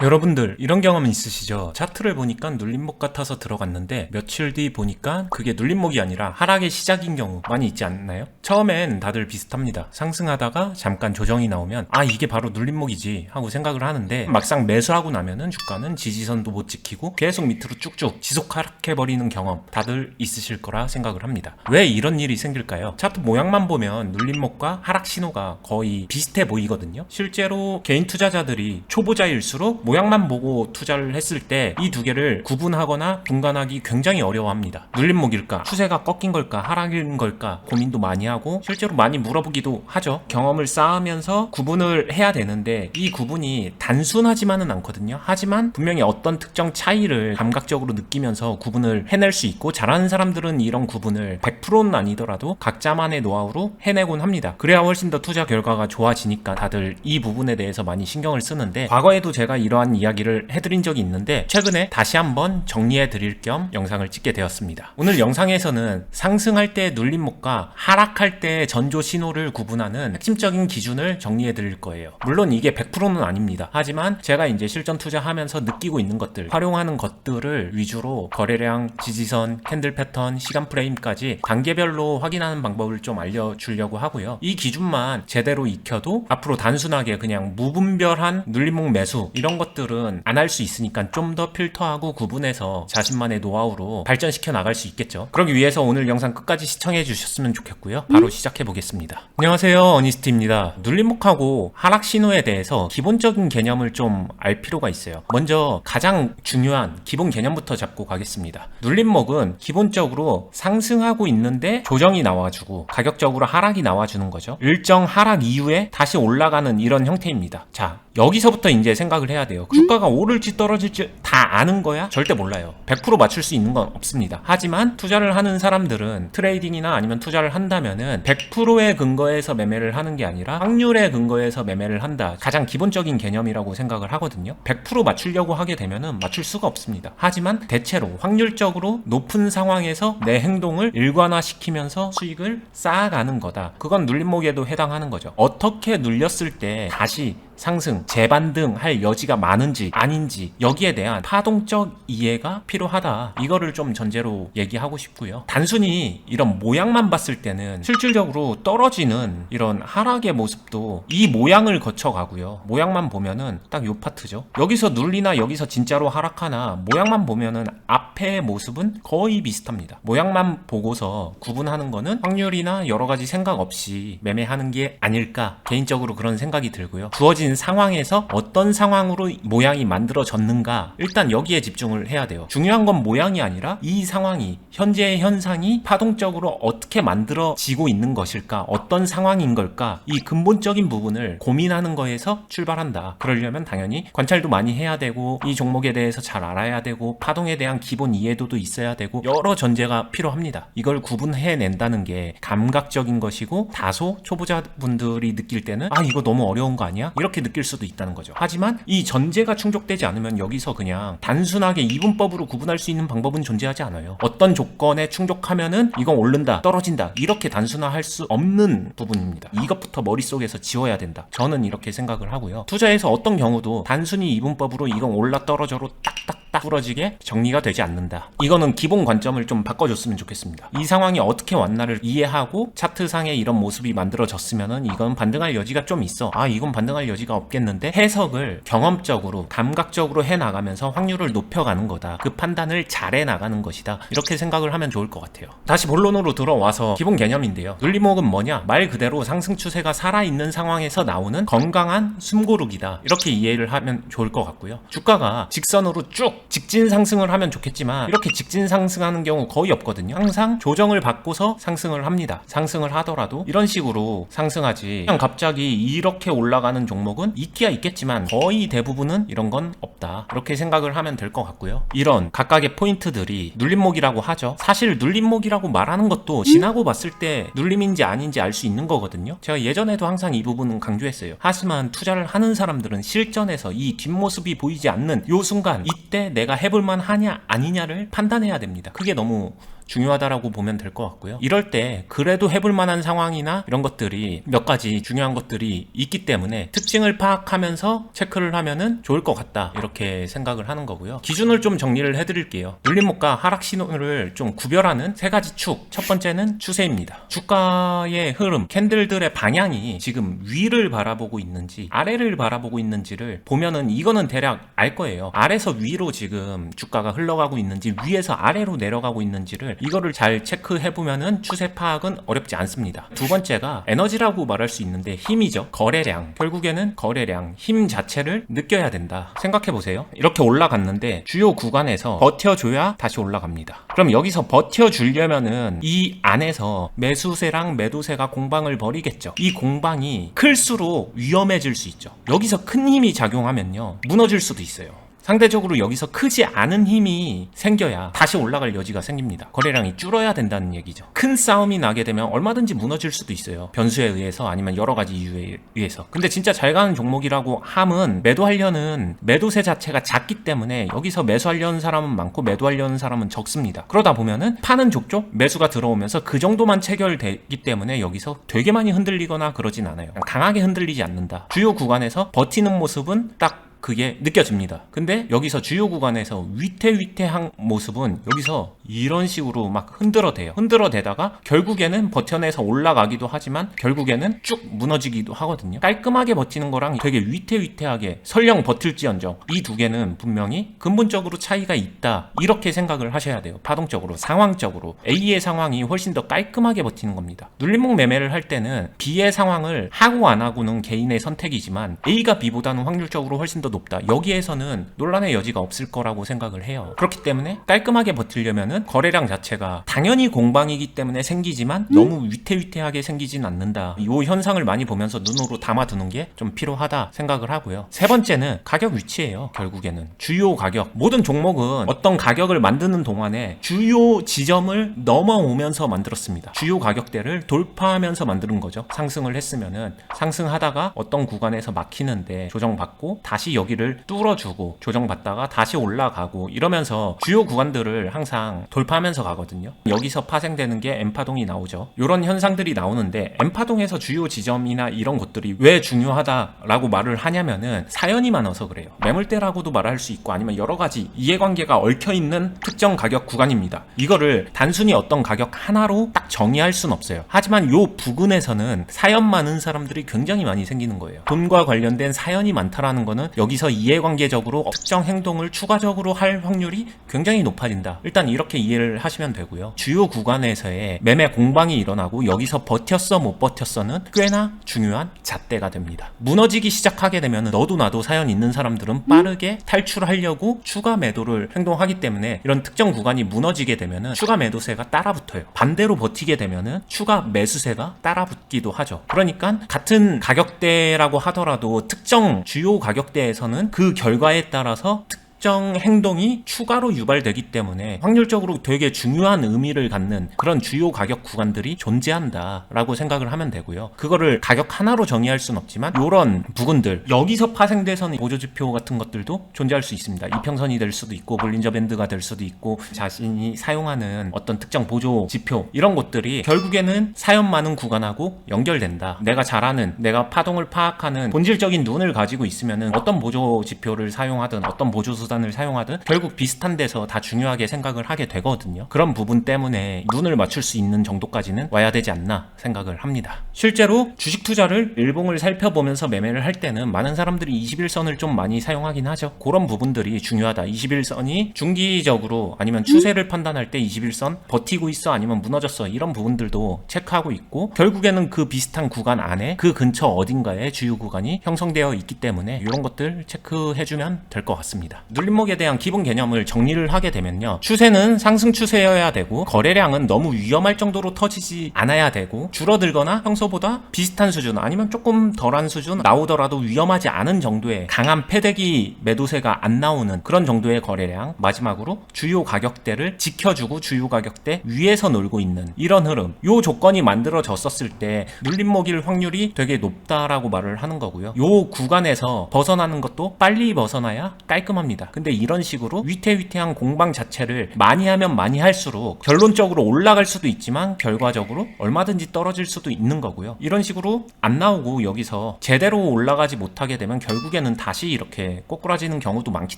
여러분들 이런 경험은 있으시죠? 차트를 보니까 눌림목 같아서 들어갔는데 며칠 뒤 보니까 그게 눌림목이 아니라 하락의 시작인 경우 많이 있지 않나요? 처음엔 다들 비슷합니다. 상승하다가 잠깐 조정이 나오면 이게 바로 눌림목이지 하고 생각을 하는데 막상 매수하고 나면은 주가는 지지선도 못 지키고 계속 밑으로 쭉쭉 지속 하락해버리는 경험 다들 있으실 거라 생각을 합니다. 왜 이런 일이 생길까요? 차트 모양만 보면 눌림목과 하락 신호가 거의 비슷해 보이거든요. 실제로 개인 투자자들이 초보자일수록 모양만 보고 투자를 했을 때 이 두 개를 구분하거나 분간하기 굉장히 어려워합니다. 눌림목일까? 추세가 꺾인 걸까? 하락인 걸까? 고민도 많이 하고 실제로 많이 물어보기도 하죠. 경험을 쌓으면서 구분을 해야 되는데 이 구분이 단순하지만은 않거든요. 하지만 분명히 어떤 특정 차이를 감각적으로 느끼면서 구분을 해낼 수 있고 잘하는 사람들은 이런 구분을 100%는 아니더라도 각자만의 노하우로 해내곤 합니다. 그래야 훨씬 더 투자 결과가 좋아지니까 다들 이 부분에 대해서 많이 신경을 쓰는데 과거에도 제가 이러한 이야기를 해드린 적이 있는데 최근에 다시 한번 정리해 드릴 겸 영상을 찍게 되었습니다. 오늘 영상에서는 상승할 때 눌림목과 하락할 때 전조 신호를 구분하는 핵심적인 기준을 정리해 드릴 거예요. 물론 이게 100%는 아닙니다. 하지만 제가 이제 실전 투자하면서 느끼고 있는 것들, 활용하는 것들을 위주로 거래량, 지지선, 캔들 패턴, 시간 프레임까지 단계별로 확인하는 방법을 좀 알려주려고 하고요. 이 기준만 제대로 익혀도 앞으로 단순하게 그냥 무분별한 눌림목 매수 이런 것들은 안 할 수 있으니까 좀 더 필터하고 구분해서 자신만의 노하우로 발전시켜 나갈 수 있겠죠. 그러기 위해서 오늘 영상 끝까지 시청해 주셨으면 좋겠고요. 바로 시작해 보겠습니다. 안녕하세요, 어니스트입니다. 눌림목하고 하락 신호에 대해서 기본적인 개념을 좀 알 필요가 있어요. 먼저 가장 중요한 기본 개념부터 잡고 가겠습니다. 눌림목은 기본적으로 상승하고 있는데 조정이 나와주고 가격적으로 하락이 나와주는 거죠. 일정 하락 이후에 다시 올라가는 이런 형태입니다. 자, 여기서부터 이제 생각을 해야 돼요. 주가가 오를지 떨어질지 다 아는 거야? 절대 몰라요. 100% 맞출 수 있는 건 없습니다. 하지만 투자를 하는 사람들은 트레이딩이나 아니면 투자를 한다면은 100%의 근거에서 매매를 하는 게 아니라 확률의 근거에서 매매를 한다. 가장 기본적인 개념이라고 생각을 하거든요. 100% 맞추려고 하게 되면은 맞출 수가 없습니다. 하지만 대체로 확률적으로 높은 상황에서 내 행동을 일관화시키면서 수익을 쌓아가는 거다. 그건 눌림목에도 해당하는 거죠. 어떻게 눌렸을 때 다시 상승, 재반등할 여지가 많은지 아닌지 여기에 대한 파동적 이해가 필요하다. 이거를 좀 전제로 얘기하고 싶고요. 단순히 이런 모양만 봤을 때는 실질적으로 떨어지는 이런 하락의 모습도 이 모양을 거쳐가고요. 모양만 보면은 딱 요 파트죠. 여기서 눌리나 여기서 진짜로 하락하나 모양만 보면은 앞의 모습은 거의 비슷합니다. 모양만 보고서 구분하는 거는 확률이나 여러 가지 생각 없이 매매하는 게 아닐까 개인적으로 그런 생각이 들고요. 주어진 상황에서 어떤 상황으로 모양이 만들어졌는가 일단 여기에 집중을 해야 돼요. 중요한 건 모양이 아니라 이 상황이 현재의 현상이 파동적으로 어떻게 만들어지고 있는 것일까 어떤 상황인 걸까 이 근본적인 부분을 고민하는 거에서 출발한다. 그러려면 당연히 관찰도 많이 해야 되고 이 종목에 대해서 잘 알아야 되고 파동에 대한 기본 이해도도 있어야 되고 여러 전제가 필요합니다. 이걸 구분해낸다는 게 감각적인 것이고 다소 초보자분들이 느낄 때는 이거 너무 어려운 거 아니야? 이렇게 느낄 수도 있다는 거죠. 하지만 이 전제가 충족되지 않으면 여기서 그냥 단순하게 이분법으로 구분할 수 있는 방법은 존재하지 않아요. 어떤 조건에 충족하면은 이건 오른다, 떨어진다 이렇게 단순화할 수 없는 부분입니다. 이것부터 머릿속에서 지워야 된다. 저는 이렇게 생각을 하고요. 투자에서 어떤 경우도 단순히 이분법으로 이건 올라 떨어져로 딱딱 부러지게 정리가 되지 않는다. 이거는 기본 관점을 좀 바꿔줬으면 좋겠습니다. 이 상황이 어떻게 왔나를 이해하고 차트상에 이런 모습이 만들어졌으면은 이건 반등할 여지가 좀 있어. 이건 반등할 여지가 없겠는데 해석을 경험적으로 감각적으로 해나가면서 확률을 높여가는 거다. 그 판단을 잘 해나가는 것이다. 이렇게 생각을 하면 좋을 것 같아요. 다시 본론으로 들어와서 기본 개념인데요. 눌림목은 뭐냐? 말 그대로 상승 추세가 살아있는 상황에서 나오는 건강한 숨고르기다. 이렇게 이해를 하면 좋을 것 같고요. 주가가 직선으로 쭉 직진 상승을 하면 좋겠지만 이렇게 직진 상승하는 경우 거의 없거든요. 항상 조정을 받고서 상승을 합니다. 상승을 하더라도 이런 식으로 상승하지 그냥 갑자기 이렇게 올라가는 종목은 있기야 있겠지만 거의 대부분은 이런 건 없다. 이렇게 생각을 하면 될 것 같고요. 이런 각각의 포인트들이 눌림목이라고 하죠. 사실 눌림목이라고 말하는 것도 지나고 봤을 때 눌림인지 아닌지 알 수 있는 거거든요. 제가 예전에도 항상 이 부분은 강조했어요. 하지만 투자를 하는 사람들은 실전에서 이 뒷모습이 보이지 않는 요 순간 이때 내가 해볼만 하냐 아니냐를 판단해야 됩니다. 그게 너무 중요하다라고 보면 될 것 같고요. 이럴 때 그래도 해볼 만한 상황이나 이런 것들이 몇 가지 중요한 것들이 있기 때문에 특징을 파악하면서 체크를 하면은 좋을 것 같다, 이렇게 생각을 하는 거고요. 기준을 좀 정리를 해드릴게요. 눌림목과 하락 신호를 좀 구별하는 세 가지 축. 첫 번째는 추세입니다. 주가의 흐름, 캔들들의 방향이 지금 위를 바라보고 있는지 아래를 바라보고 있는지를 보면은 이거는 대략 알 거예요. 아래에서 위로 지금 주가가 흘러가고 있는지 위에서 아래로 내려가고 있는지를 이거를 잘 체크해 보면은 추세 파악은 어렵지 않습니다. 두 번째가 에너지라고 말할 수 있는데 힘이죠. 거래량. 결국에는 거래량, 힘 자체를 느껴야 된다. 생각해 보세요. 이렇게 올라갔는데 주요 구간에서 버텨줘야 다시 올라갑니다. 그럼 여기서 버텨주려면은 이 안에서 매수세랑 매도세가 공방을 벌이겠죠. 이 공방이 클수록 위험해질 수 있죠. 여기서 큰 힘이 작용하면요, 무너질 수도 있어요. 상대적으로 여기서 크지 않은 힘이 생겨야 다시 올라갈 여지가 생깁니다. 거래량이 줄어야 된다는 얘기죠. 큰 싸움이 나게 되면 얼마든지 무너질 수도 있어요. 변수에 의해서 아니면 여러 가지 이유에 의해서. 근데 진짜 잘 가는 종목이라고 함은 매도하려는 매도세 자체가 작기 때문에 여기서 매수하려는 사람은 많고 매도하려는 사람은 적습니다. 그러다 보면은 파는 족족 매수가 들어오면서 그 정도만 체결되기 때문에 여기서 되게 많이 흔들리거나 그러진 않아요. 강하게 흔들리지 않는다. 주요 구간에서 버티는 모습은 딱 그게 느껴집니다. 근데 여기서 주요 구간에서 위태위태한 모습은 여기서 이런 식으로 막 흔들어대요. 흔들어대다가 결국에는 버텨내서 올라가기도 하지만 결국에는 쭉 무너지기도 하거든요. 깔끔하게 버티는 거랑 되게 위태위태하게 설령 버틸지언정 이 두 개는 분명히 근본적으로 차이가 있다, 이렇게 생각을 하셔야 돼요. 파동적으로, 상황적으로 A의 상황이 훨씬 더 깔끔하게 버티는 겁니다. 눌림목 매매를 할 때는 B의 상황을 하고 안 하고는 개인의 선택이지만 A가 B보다는 확률적으로 훨씬 더 높다. 여기에서는 논란의 여지가 없을 거라고 생각을 해요. 그렇기 때문에 깔끔하게 버티려면은 거래량 자체가 당연히 공방이기 때문에 생기지만 너무 위태위태하게 생기진 않는다. 이 현상을 많이 보면서 눈으로 담아두는 게 좀 필요하다 생각을 하고요. 세 번째는 가격 위치예요. 결국에는 주요 가격, 모든 종목은 어떤 가격을 만드는 동안에 주요 지점을 넘어오면서 만들었습니다. 주요 가격대를 돌파하면서 만드는 거죠. 상승을 했으면은 상승하다가 어떤 구간에서 막히는데 조정받고 다시 여기를 뚫어주고 조정받다가 다시 올라가고 이러면서 주요 구간들을 항상 돌파하면서 가거든요. 여기서 파생되는 게 M파동이 나오죠. 이런 현상들이 나오는데 M파동에서 주요 지점이나 이런 것들이 왜 중요하다라고 말을 하냐면은 사연이 많아서 그래요. 매물대라고도 말할 수 있고 아니면 여러 가지 이해관계가 얽혀있는 특정 가격 구간입니다. 이거를 단순히 어떤 가격 하나로 딱 정의할 순 없어요. 하지만 요 부근에서는 사연 많은 사람들이 굉장히 많이 생기는 거예요. 돈과 관련된 사연이 많다라는 거는 여기서 이해관계적으로 특정 행동을 추가적으로 할 확률이 굉장히 높아진다. 일단 이렇게 이해를 하시면 되고요. 주요 구간에서의 매매 공방이 일어나고 여기서 버텼어 못 버텼어는 꽤나 중요한 잣대가 됩니다. 무너지기 시작하게 되면 너도 나도 사연 있는 사람들은 빠르게 탈출하려고 추가 매도를 행동하기 때문에 이런 특정 구간이 무너지게 되면 추가 매도세가 따라붙어요. 반대로 버티게 되면 추가 매수세가 따라붙기도 하죠. 그러니까 같은 가격대라고 하더라도 특정 주요 가격대에서는 그 결과에 따라서 특정 행동이 추가로 유발되기 때문에 확률적으로 되게 중요한 의미를 갖는 그런 주요 가격 구간들이 존재한다라고 생각을 하면 되고요. 그거를 가격 하나로 정의할 수는 없지만 이런 부분들, 여기서 파생돼서는 보조지표 같은 것들도 존재할 수 있습니다. 이평선이 될 수도 있고 볼린저 밴드가 될 수도 있고 자신이 사용하는 어떤 특정 보조지표, 이런 것들이 결국에는 사연 많은 구간하고 연결된다. 내가 잘 아는, 내가 파동을 파악하는 본질적인 눈을 가지고 있으면은 어떤 보조지표를 사용하든 어떤 보조수단을 사용하든 결국 비슷한 데서 다 중요하게 생각을 하게 되거든요. 그런 부분 때문에 눈을 맞출 수 있는 정도까지는 와야 되지 않나 생각을 합니다. 실제로 주식 투자를 일봉을 살펴보면서 매매를 할 때는 많은 사람들이 21선을 좀 많이 사용하긴 하죠. 그런 부분들이 중요하다. 21선이 중기적으로 아니면 추세를 판단할 때 21선 버티고 있어 아니면 무너졌어, 이런 부분들도 체크하고 있고 결국에는 그 비슷한 구간 안에 그 근처 어딘가에 주요 구간이 형성되어 있기 때문에 이런 것들 체크해주면 될 것 같습니다. 눌림목에 대한 기본 개념을 정리를 하게 되면요, 추세는 상승 추세여야 되고 거래량은 너무 위험할 정도로 터지지 않아야 되고 줄어들거나 평소보다 비슷한 수준 아니면 조금 덜한 수준 나오더라도 위험하지 않은 정도의 강한 패대기 매도세가 안 나오는 그런 정도의 거래량, 마지막으로 주요 가격대를 지켜주고 주요 가격대 위에서 놀고 있는 이런 흐름, 요 조건이 만들어졌었을 때 눌림목일 확률이 되게 높다라고 말을 하는 거고요. 요 구간에서 벗어나는 것도 빨리 벗어나야 깔끔합니다. 됩니다. 근데 이런 식으로 위태위태한 공방 자체를 많이 하면 많이 할수록 결론적으로 올라갈 수도 있지만 결과적으로 얼마든지 떨어질 수도 있는 거고요. 이런 식으로 안 나오고 여기서 제대로 올라가지 못하게 되면 결국에는 다시 이렇게 꼬꾸라지는 경우도 많기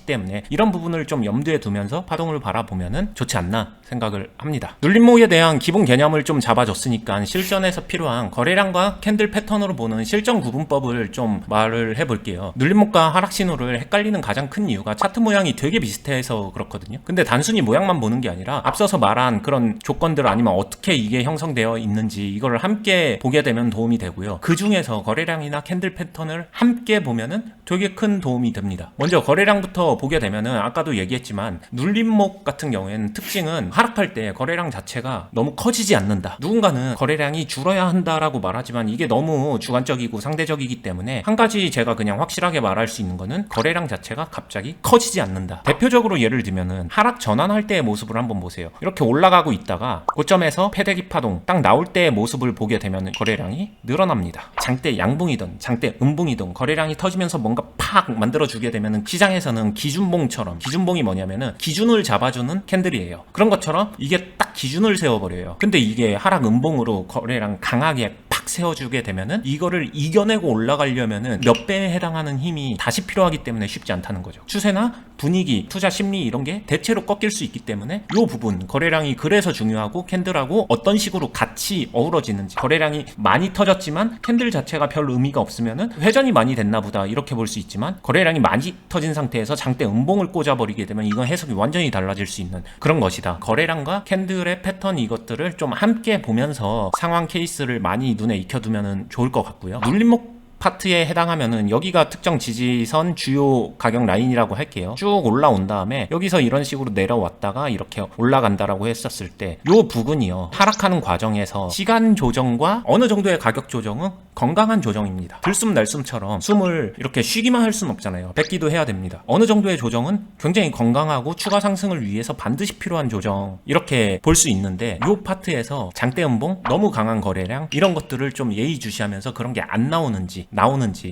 때문에 이런 부분을 좀 염두에 두면서 파동을 바라보면은 좋지 않나 생각을 합니다. 눌림목에 대한 기본 개념을 좀 잡아줬으니까 실전에서 필요한 거래량과 캔들 패턴으로 보는 실전 구분법을 좀 말을 해볼게요. 눌림목과 하락 신호를 헷갈리는 가장 큰 이유가 차트 모양이 되게 비슷해서 그렇거든요. 근데 단순히 모양만 보는 게 아니라 앞서서 말한 그런 조건들 아니면 어떻게 이게 형성되어 있는지 이걸 함께 보게 되면 도움이 되고요. 그 중에서 거래량이나 캔들 패턴을 함께 보면은 되게 큰 도움이 됩니다. 먼저 거래량부터 보게 되면은 아까도 얘기했지만 눌림목 같은 경우에는 특징은 하락할 때 거래량 자체가 너무 커지지 않는다. 누군가는 거래량이 줄어야 한다라고 말하지만 이게 너무 주관적이고 상대적이기 때문에 한 가지 제가 그냥 확실하게 말할 수 있는 거는 거래량 자체가 갑자기 커지지 않는다. 대표적으로 예를 들면은 하락 전환할 때의 모습을 한번 보세요. 이렇게 올라가고 있다가 고점에서 패대기 파동 딱 나올 때의 모습을 보게 되면 거래량이 늘어납니다. 장대 양봉이든 장대 음봉이든 거래량이 터지면서 뭔가 팍 만들어주게 되면 시장에서는 기준봉처럼, 기준봉이 뭐냐면은 기준을 잡아주는 캔들이에요. 그런 것처럼 이게 딱 기준을 세워버려요. 근데 이게 하락 음봉으로 거래량 강하게 팍 세워주게 되면은 이거를 이겨내고 올라가려면은 몇 배에 해당하는 힘이 다시 필요하기 때문에 쉽지 않다는 거죠. 추세나 분위기, 투자 심리 이런 게 대체로 꺾일 수 있기 때문에 이 부분 거래량이 그래서 중요하고 캔들하고 어떤 식으로 같이 어우러지는지, 거래량이 많이 터졌지만 캔들 자체가 별 의미가 없으면은 회전이 많이 됐나 보다 이렇게 볼 수 있지만 거래량이 많이 터진 상태에서 장대 음봉을 꽂아버리게 되면 이건 해석이 완전히 달라질 수 있는 그런 것이다. 거래량과 캔들의 패턴 이것들을 좀 함께 보면서 상황 케이스를 많이 눈에 익혀두면 좋을 것 같고요. 눌림목 파트에 해당하면은 여기가 특정 지지선 주요 가격 라인이라고 할게요. 쭉 올라온 다음에 여기서 이런 식으로 내려왔다가 이렇게 올라간다라고 했었을 때 요 부분이요, 하락하는 과정에서 시간 조정과 어느 정도의 가격 조정은 건강한 조정입니다. 들숨 날숨처럼 숨을 이렇게 쉬기만 할 수는 없잖아요. 뱉기도 해야 됩니다. 어느 정도의 조정은 굉장히 건강하고 추가 상승을 위해서 반드시 필요한 조정, 이렇게 볼 수 있는데 요 파트에서 장대 음봉, 너무 강한 거래량 이런 것들을 좀 예의주시하면서 그런 게 안 나오는지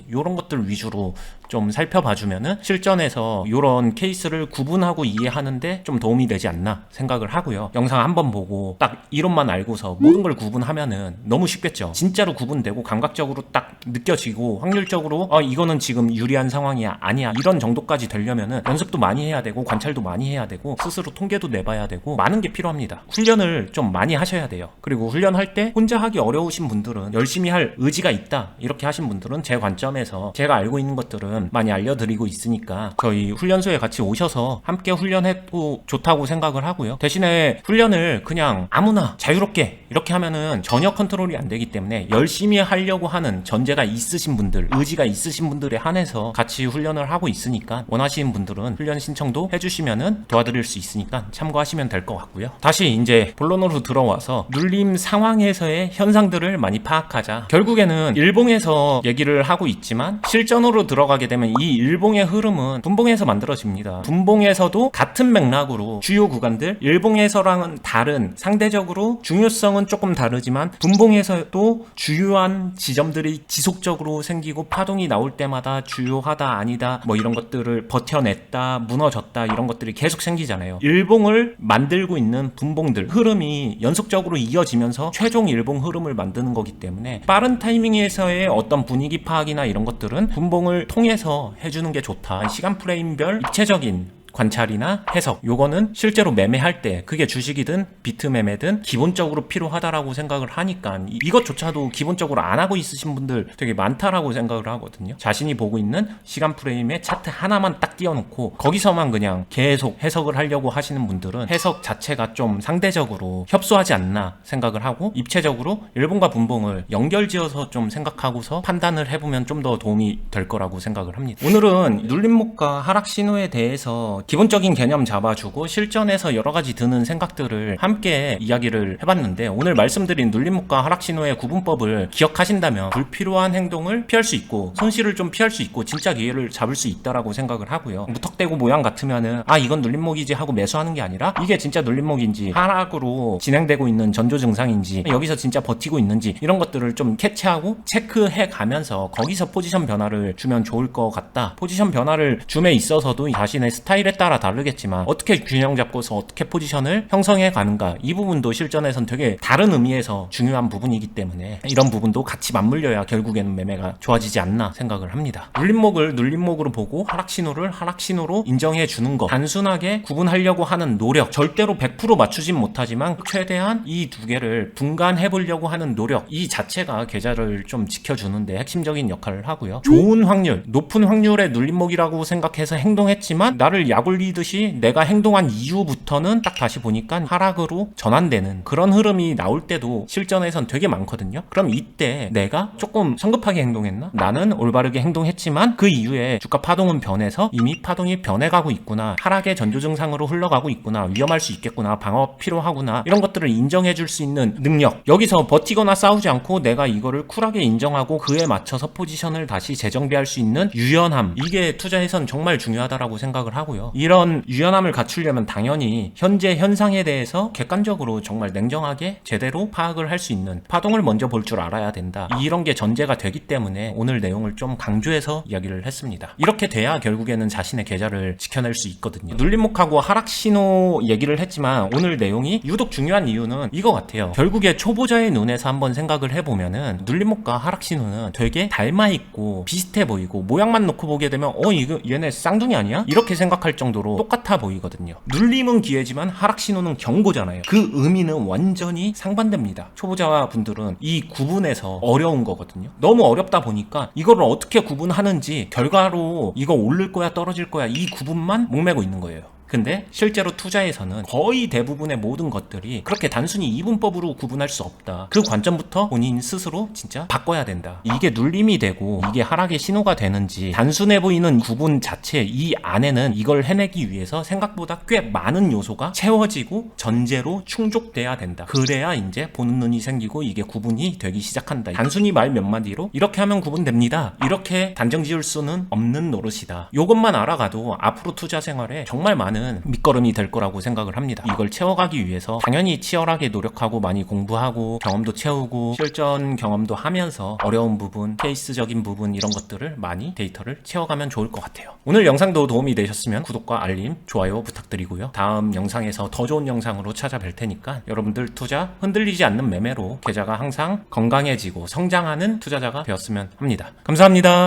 이런 것들 위주로 좀 살펴봐주면은 실전에서 이런 케이스를 구분하고 이해하는데 좀 도움이 되지 않나 생각을 하고요. 영상 한번 보고 딱 이론만 알고서 모든 걸 구분하면은 너무 쉽겠죠. 진짜로 구분되고 감각적으로 딱 느껴지고 확률적으로 이거는 지금 유리한 상황이야 아니야 이런 정도까지 되려면은 연습도 많이 해야 되고 관찰도 많이 해야 되고 스스로 통계도 내봐야 되고 많은 게 필요합니다. 훈련을 좀 많이 하셔야 돼요. 그리고 훈련할 때 혼자 하기 어려우신 분들은, 열심히 할 의지가 있다 이렇게 하신 분들은 제 관점에서 제가 알고 있는 것들은 많이 알려드리고 있으니까 저희 훈련소에 같이 오셔서 함께 훈련해도 좋다고 생각을 하고요. 대신에 훈련을 그냥 아무나 자유롭게 이렇게 하면은 전혀 컨트롤이 안 되기 때문에 열심히 하려고 하는 전제가 있으신 분들, 의지가 있으신 분들에 한해서 같이 훈련을 하고 있으니까 원하시는 분들은 훈련 신청도 해주시면은 도와드릴 수 있으니까 참고하시면 될 것 같고요. 다시 이제 본론으로 들어와서 눌림 상황에서의 현상들을 많이 파악하자. 결국에는 일봉에서 얘기를 하고 있지만 실전으로 들어가게 되면 이 일봉의 흐름은 분봉에서 만들어집니다. 분봉에서도 같은 맥락으로 주요 구간들, 일봉에서랑은 다른, 상대적으로 중요성은 조금 다르지만 분봉에서도 주요한 지점들이 지속적으로 생기고 파동이 나올 때마다 주요하다 아니다 뭐 이런 것들을 버텨냈다 무너졌다 이런 것들이 계속 생기잖아요. 일봉을 만들고 있는 분봉들 흐름이 연속적으로 이어지면서 최종 일봉 흐름을 만드는 거기 때문에 빠른 타이밍에서의 어떤 분위기 파악이나 이런 것들은 분봉을 통해서 해주는 게 좋다. 시간 프레임별 입체적인 관찰이나 해석, 요거는 실제로 매매할 때 그게 주식이든 비트 매매든 기본적으로 필요하다라고 생각을 하니까 이것조차도 기본적으로 안 하고 있으신 분들 되게 많다라고 생각을 하거든요. 자신이 보고 있는 시간 프레임에 차트 하나만 딱 띄워놓고 거기서만 그냥 계속 해석을 하려고 하시는 분들은 해석 자체가 좀 상대적으로 협소하지 않나 생각을 하고 입체적으로 일봉과 분봉을 연결지어서 좀 생각하고서 판단을 해보면 좀 더 도움이 될 거라고 생각을 합니다. 오늘은 눌림목과 하락 신호에 대해서 기본적인 개념 잡아주고 실전에서 여러 가지 드는 생각들을 함께 이야기를 해봤는데, 오늘 말씀드린 눌림목과 하락 신호의 구분법을 기억하신다면 불필요한 행동을 피할 수 있고 손실을 좀 피할 수 있고 진짜 기회를 잡을 수 있다라고 생각을 하고요. 무턱대고 모양 같으면은 이건 눌림목이지 하고 매수하는 게 아니라 이게 진짜 눌림목인지 하락으로 진행되고 있는 전조 증상인지 여기서 진짜 버티고 있는지 이런 것들을 좀 캐치하고 체크해 가면서 거기서 포지션 변화를 주면 좋을 것 같다. 포지션 변화를 줌에 있어서도 자신의 스타일에 스킬에 따라 다르겠지만 어떻게 균형 잡고서 어떻게 포지션을 형성해 가는가, 이 부분도 실전에선 되게 다른 의미에서 중요한 부분이기 때문에 이런 부분도 같이 맞물려야 결국에는 매매가 좋아지지 않나 생각을 합니다. 눌림목을 눌림목으로 보고 하락신호를 하락신호로 인정해 주는 것, 단순하게 구분하려고 하는 노력, 절대로 100% 맞추진 못하지만 최대한 이 두 개를 분간해 보려고 하는 노력, 이 자체가 계좌를 좀 지켜주는데 핵심적인 역할을 하고요. 좋은 확률, 높은 확률의 눌림목이라고 생각해서 행동했지만 나를 약올리듯이 내가 행동한 이후부터는 딱 다시 보니까 하락으로 전환되는 그런 흐름이 나올 때도 실전에선 되게 많거든요. 그럼 이때 내가 조금 성급하게 행동했나? 나는 올바르게 행동했지만 그 이후에 주가 파동은 변해서 이미 파동이 변해가고 있구나, 하락의 전조 증상으로 흘러가고 있구나, 위험할 수 있겠구나, 방어 필요하구나, 이런 것들을 인정해 줄 수 있는 능력, 여기서 버티거나 싸우지 않고 내가 이거를 쿨하게 인정하고 그에 맞춰서 포지션을 다시 재정비할 수 있는 유연함, 이게 투자에선 정말 중요하다라고 생각을 하고요. 이런 유연함을 갖추려면 당연히 현재 현상에 대해서 객관적으로 정말 냉정하게 제대로 파악을 할 수 있는, 파동을 먼저 볼 줄 알아야 된다, 이런 게 전제가 되기 때문에 오늘 내용을 좀 강조해서 이야기를 했습니다. 이렇게 돼야 결국에는 자신의 계좌를 지켜낼 수 있거든요. 눌림목하고 하락신호 얘기를 했지만 오늘 내용이 유독 중요한 이유는 이거 같아요. 결국에 초보자의 눈에서 한번 생각을 해보면은 눌림목과 하락신호는 되게 닮아있고 비슷해 보이고 모양만 놓고 보게 되면 이거 얘네 쌍둥이 아니야? 이렇게 생각할 정도로 똑같아 보이거든요. 눌림은 기회지만 하락신호는 경고잖아요. 그 의미는 완전히 상반됩니다. 초보자 분들은 이 구분에서 어려운 거거든요. 너무 어렵다 보니까 이거를 어떻게 구분하는지, 결과로 이거 오를 거야 떨어질 거야, 이 구분만 목매고 있는 거예요. 근데 실제로 투자에서는 거의 대부분의 모든 것들이 그렇게 단순히 이분법으로 구분할 수 없다, 그 관점부터 본인 스스로 진짜 바꿔야 된다. 이게 눌림이 되고 이게 하락의 신호가 되는지, 단순해 보이는 구분 자체 이 안에는 이걸 해내기 위해서 생각보다 꽤 많은 요소가 채워지고 전제로 충족돼야 된다. 그래야 이제 보는 눈이 생기고 이게 구분이 되기 시작한다. 단순히 말 몇 마디로 이렇게 하면 구분됩니다, 이렇게 단정 지을 수는 없는 노릇이다. 이것만 알아가도 앞으로 투자 생활에 정말 많은 밑거름이 될 거라고 생각을 합니다. 이걸 채워가기 위해서 당연히 치열하게 노력하고 많이 공부하고 경험도 채우고 실전 경험도 하면서 어려운 부분, 케이스적인 부분, 이런 것들을 많이 데이터를 채워가면 좋을 것 같아요. 오늘 영상도 도움이 되셨으면 구독과 알림, 좋아요 부탁드리고요. 다음 영상에서 더 좋은 영상으로 찾아뵐 테니까 여러분들 투자 흔들리지 않는 매매로 계좌가 항상 건강해지고 성장하는 투자자가 되었으면 합니다. 감사합니다.